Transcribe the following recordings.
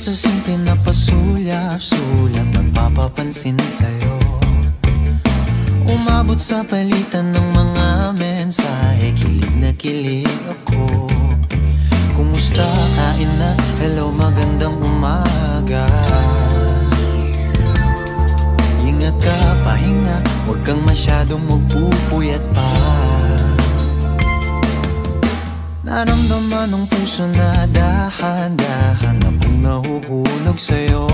sa simple na pasulyap-sulyap, nagpapapansin sa'yo. Umabot sa palitan ng mga mensahe, kilig na kilig ako. Kumusta, kain na, hello, magandang umaga. Ingat ka, pahinga, huwag kang masyadong magpupuyat pa. Naramdaman ng puso na dahan-dahan akong nahuhulog sa'yo.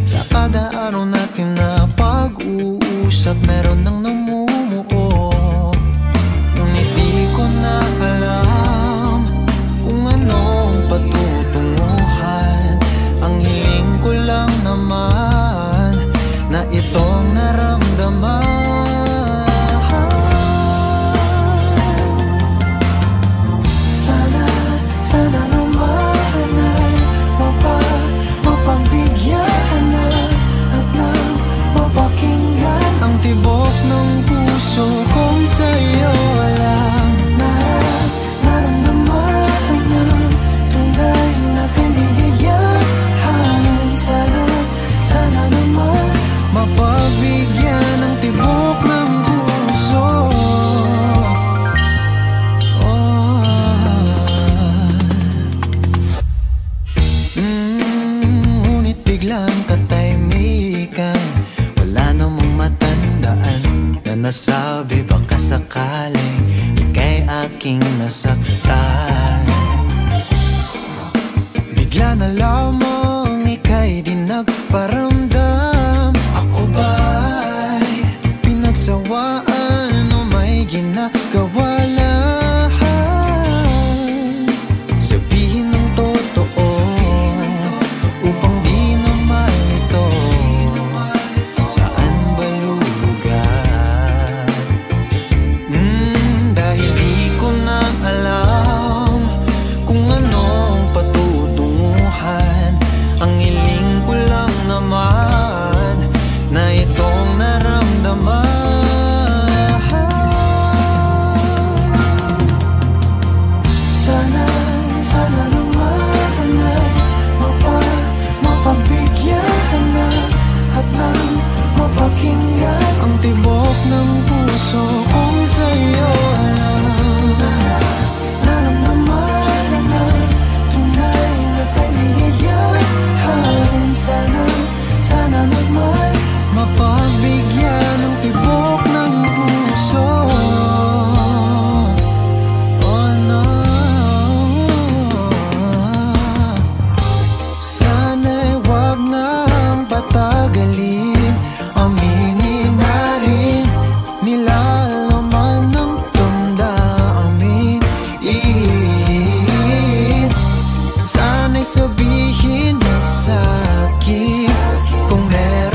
Sa kada araw natin na pag-uusap, meron nang namumuo. Ngunit di ko na alam kung anong patutunguhan. Ang hiling ko lang naman na itong naramdaman. Sana naman ay mapagbigyan na at nang mapakinggan ang tibok ng puso kong sa'yo lang. Naramdaman ng tunay na kaligayahan. Sana naman mapagbigyan ng tibok ng puso. Ngunit biglang katahimikan, wala namang matandaan na nasabi baka sakaling ika'y aking nasaktan. Bigla na lamang ika'y di nagparamdam. Ako ba'y pinagsawaan o may ginagawa lang? Sabihin ng totoo upang di na malito. Saan ba lulugar? Dahil di ko na alam kung anong patutunguhan. Ang hiling ko lang naman na itong naramdaman. Sana naman ay mapagbigyan na at nang mapakinggan ang tibok ng puso kong sa'yo lang. Naramdaman na tunay na kaligayahan. Sana naman mapagbigyan ng tibok ng puso. Oh no, sana'y wag nang patagalin. Aminin na rin nilalaman ng damdamin. Sana'y sabihin mo sa'kin kung meron